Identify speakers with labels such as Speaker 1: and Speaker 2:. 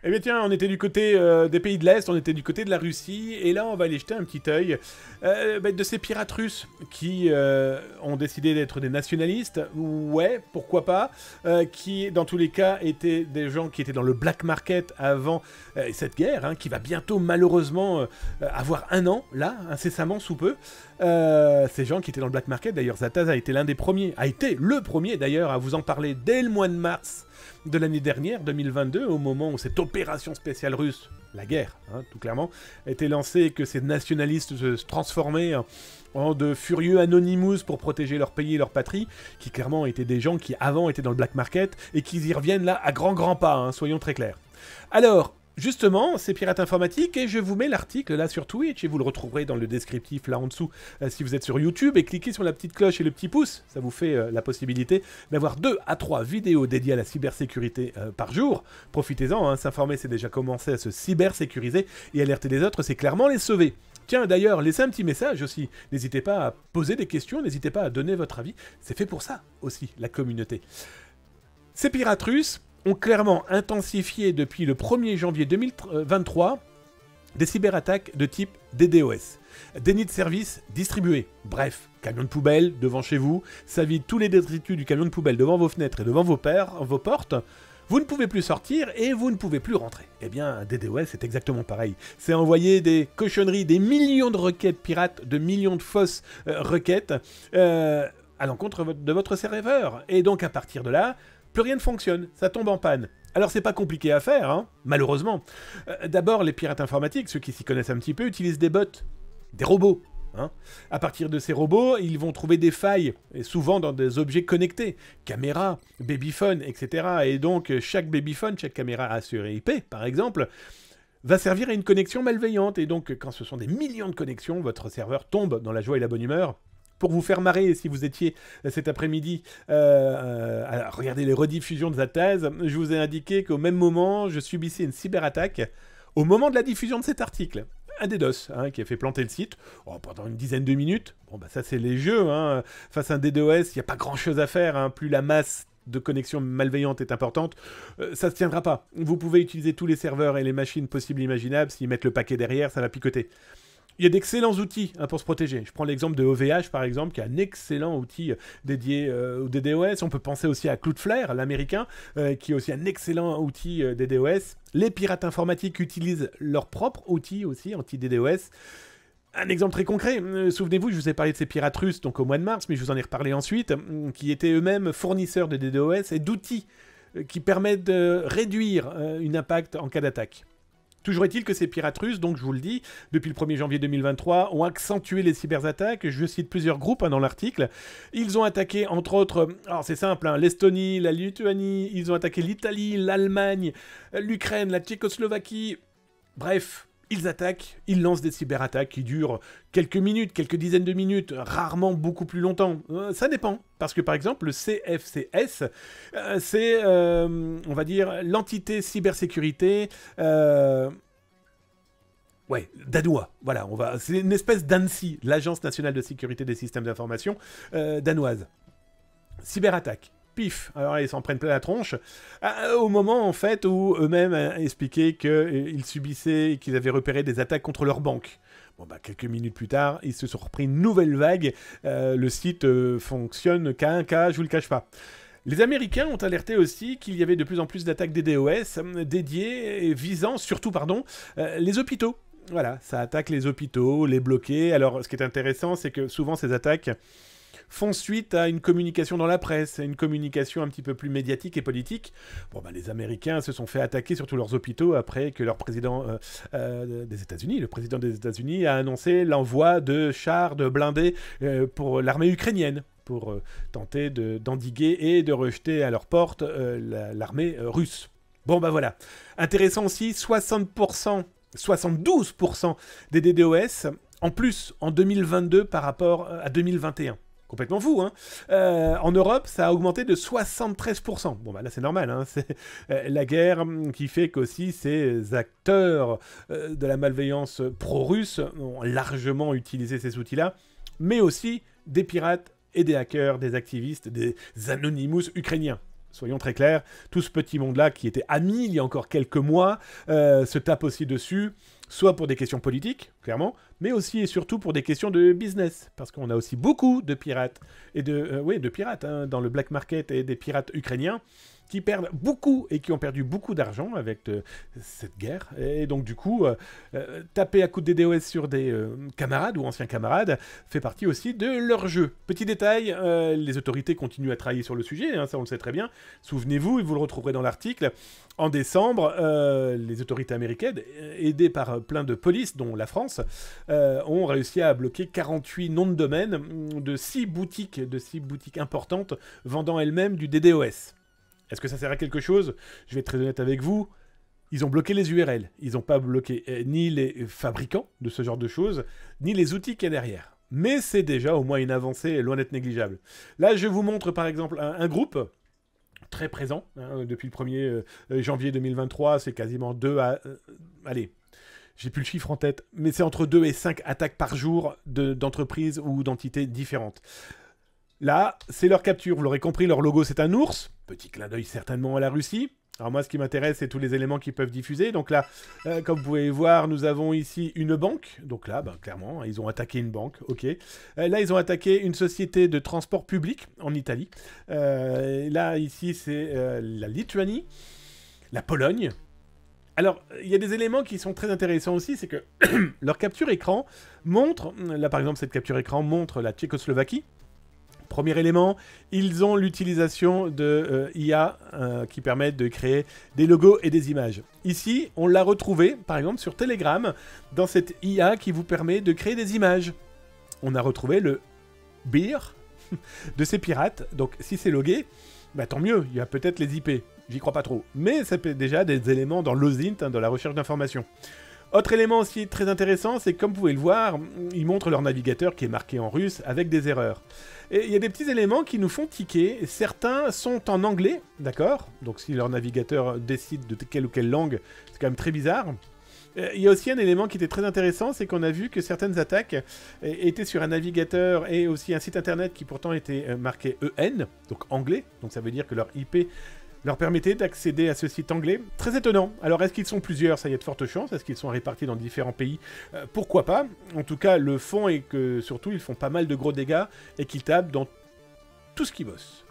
Speaker 1: Eh bien tiens, on était du côté des pays de l'Est, on était du côté de la Russie, et là on va aller jeter un petit œil de ces pirates russes qui ont décidé d'être des nationalistes, ouais, pourquoi pas, qui dans tous les cas étaient des gens qui étaient dans le black market avant cette guerre, hein, qui va bientôt malheureusement avoir un an, là, incessamment sous peu. Ces gens qui étaient dans le black market, d'ailleurs Zataz a été l'un des premiers, a été le premier d'ailleurs à vous en parler dès le mois de mars de l'année dernière, 2022, au moment où cette opération spéciale russe, la guerre, hein, tout clairement, était lancée et que ces nationalistes se transformaient en de furieux Anonymous pour protéger leur pays et leur patrie, qui clairement étaient des gens qui avant étaient dans le black market et qui y reviennent là à grands pas, hein, soyons très clairs. Alors, justement, ces pirates informatiques, et je vous mets l'article là sur Twitch, et vous le retrouverez dans le descriptif là en dessous si vous êtes sur YouTube, et cliquez sur la petite cloche et le petit pouce, ça vous fait la possibilité d'avoir 2 à 3 vidéos dédiées à la cybersécurité par jour. Profitez-en, hein, s'informer c'est déjà commencer à se cybersécuriser, et alerter les autres c'est clairement les sauver. Tiens, d'ailleurs, laissez un petit message aussi. N'hésitez pas à poser des questions, n'hésitez pas à donner votre avis. C'est fait pour ça aussi, la communauté. Ces pirates russes ont clairement intensifié depuis le 1er janvier 2023 des cyberattaques de type DDoS. Déni de service distribué. Bref, camion de poubelle devant chez vous, ça vide tous les détritus du camion de poubelle devant vos fenêtres et devant vos portes. Vous ne pouvez plus sortir et vous ne pouvez plus rentrer. Eh bien, un DDoS, c'est exactement pareil. C'est envoyer des cochonneries, des millions de requêtes pirates, de millions de fausses requêtes à l'encontre de votre serveur. Et donc, à partir de là, plus rien ne fonctionne, ça tombe en panne. Alors c'est pas compliqué à faire, hein, malheureusement. D'abord, les pirates informatiques, ceux qui s'y connaissent un petit peu, utilisent des bots, des robots. Hein. À partir de ces robots, ils vont trouver des failles, et souvent dans des objets connectés, caméras, babyphone, etc. Et donc chaque babyphone, chaque caméra assurée IP, par exemple, va servir à une connexion malveillante. Et donc quand ce sont des millions de connexions, votre serveur tombe dans la joie et la bonne humeur. Pour vous faire marrer, si vous étiez cet après-midi à regarder les rediffusions de Zataz, je vous ai indiqué qu'au même moment, je subissais une cyberattaque au moment de la diffusion de cet article. Un DDoS, hein, qui a fait planter le site pendant une dizaine de minutes. Bon, bah ça, c'est les jeux. Hein. Face à un DDoS, il n'y a pas grand-chose à faire. Hein. Plus la masse de connexions malveillantes est importante, ça ne se tiendra pas. Vous pouvez utiliser tous les serveurs et les machines possibles et imaginables. S'ils mettent le paquet derrière, ça va picoter. Il y a d'excellents outils hein, pour se protéger. Je prends l'exemple de OVH, par exemple, qui est un excellent outil dédié au DDoS. On peut penser aussi à Cloudflare, l'américain, qui est aussi un excellent outil DDoS. Les pirates informatiques utilisent leur propre outil aussi, anti-DDoS. Un exemple très concret, souvenez-vous, je vous ai parlé de ces pirates russes donc au mois de mars, mais je vous en ai reparlé ensuite, qui étaient eux-mêmes fournisseurs de DDoS et d'outils qui permettent de réduire un impact en cas d'attaque. Toujours est-il que ces pirates russes, donc je vous le dis, depuis le 1er janvier 2023, ont accentué les cyberattaques. Je cite plusieurs groupes hein, dans l'article. Ils ont attaqué, entre autres, alors c'est simple, hein, l'Estonie, la Lituanie, ils ont attaqué l'Italie, l'Allemagne, l'Ukraine, la Tchécoslovaquie. Bref, ils attaquent, ils lancent des cyberattaques qui durent quelques minutes, quelques dizaines de minutes, rarement beaucoup plus longtemps. Ça dépend. Parce que par exemple, le CFCS, c'est, on va dire, l'entité cybersécurité... Ouais, danois, voilà, c'est une espèce d'ANSSI, l'Agence nationale de sécurité des systèmes d'information danoise. Cyberattaque. Pif, alors ils s'en prennent plein la tronche, au moment en fait où eux-mêmes expliquaient qu'ils subissaient et qu'ils avaient repéré des attaques contre leur banque. Bon bah quelques minutes plus tard, ils se sont repris une nouvelle vague, le site fonctionne qu'à un cas, je vous le cache pas. Les Américains ont alerté aussi qu'il y avait de plus en plus d'attaques DDoS dédiées et visant surtout les hôpitaux. Voilà, ça attaque les hôpitaux, les bloqués. Alors ce qui est intéressant, c'est que souvent ces attaques font suite à une communication dans la presse, à une communication un petit peu plus médiatique et politique. Bon, bah, les Américains se sont fait attaquer sur tous leurs hôpitaux après que leur président des États-Unis, le président des États-Unis, a annoncé l'envoi de chars, de blindés pour l'armée ukrainienne, pour tenter d'endiguer et de rejeter à leur porte l'armée russe. Bon, bah voilà. Intéressant aussi, 60%, 72% des DDoS, en plus en 2022 par rapport à 2021. Complètement fou, hein. En Europe, ça a augmenté de 73%. Bon, bah là, c'est normal, hein. C'est la guerre qui fait qu'aussi ces acteurs de la malveillance pro-russe ont largement utilisé ces outils-là, mais aussi des pirates et des hackers, des activistes, des Anonymous ukrainiens. Soyons très clairs, tout ce petit monde-là qui était ami il y a encore quelques mois se tape aussi dessus, soit pour des questions politiques, clairement, mais aussi et surtout pour des questions de business, parce qu'on a aussi beaucoup de pirates, et de pirates hein, dans le black market, et des pirates ukrainiens, qui perdent beaucoup et qui ont perdu beaucoup d'argent avec cette guerre. Et donc du coup, taper à coups de DDoS sur des camarades ou anciens camarades fait partie aussi de leur jeu. Petit détail, les autorités continuent à travailler sur le sujet, hein, ça on le sait très bien. Souvenez-vous, et vous le retrouverez dans l'article, en décembre, les autorités américaines, aidées par plein de polices, dont la France, ont réussi à bloquer 48 noms de domaine de 6 boutiques importantes vendant elles-mêmes du DDoS. Est-ce que ça sert à quelque chose? Je vais être très honnête avec vous. Ils ont bloqué les URL. Ils n'ont pas bloqué ni les fabricants de ce genre de choses, ni les outils qu'il y a derrière. Mais c'est déjà au moins une avancée loin d'être négligeable. Là, je vous montre par exemple un groupe très présent. Hein, depuis le 1er janvier 2023, c'est quasiment 2 à... allez, j'ai plus le chiffre en tête, mais c'est entre 2 et 5 attaques par jour d'entreprises ou d'entités différentes. Là, c'est leur capture. Vous l'aurez compris, leur logo, c'est un ours. Petit clin d'œil certainement à la Russie. Alors moi, ce qui m'intéresse, c'est tous les éléments qu'ils peuvent diffuser. Donc là, comme vous pouvez voir, nous avons ici une banque. Donc là, clairement, ils ont attaqué une banque. Ok. Là, ils ont attaqué une société de transport public en Italie. Là, ici, c'est la Lituanie, la Pologne. Alors, il y a des éléments qui sont très intéressants aussi, c'est que leur capture écran montre, là par exemple, cette capture écran montre la Tchécoslovaquie. Premier élément, ils ont l'utilisation de IA qui permettent de créer des logos et des images. Ici, on l'a retrouvé, par exemple, sur Telegram, dans cette IA qui vous permet de créer des images. On a retrouvé le beer de ces pirates. Donc, si c'est logué, bah, tant mieux, il y a peut-être les IP. J'y crois pas trop. Mais ça peut déjà des éléments dans l'OSINT, hein, dans la recherche d'informations. Autre élément aussi très intéressant, c'est que comme vous pouvez le voir, ils montrent leur navigateur qui est marqué en russe avec des erreurs. Et il y a des petits éléments qui nous font tiquer. Certains sont en anglais, d'accord? Donc si leur navigateur décide de quelle ou quelle langue, c'est quand même très bizarre. Il y a aussi un élément qui était très intéressant, c'est qu'on a vu que certaines attaques étaient sur un navigateur et aussi un site internet qui pourtant était marqué EN, donc anglais. Donc ça veut dire que leur IP leur permettait d'accéder à ce site anglais. Très étonnant. Alors, est-ce qu'ils sont plusieurs? Ça y a de fortes chances. Est-ce qu'ils sont répartis dans différents pays? Pourquoi pas? En tout cas, le fond est que, surtout, ils font pas mal de gros dégâts et qu'ils tapent dans tout ce qui bosse.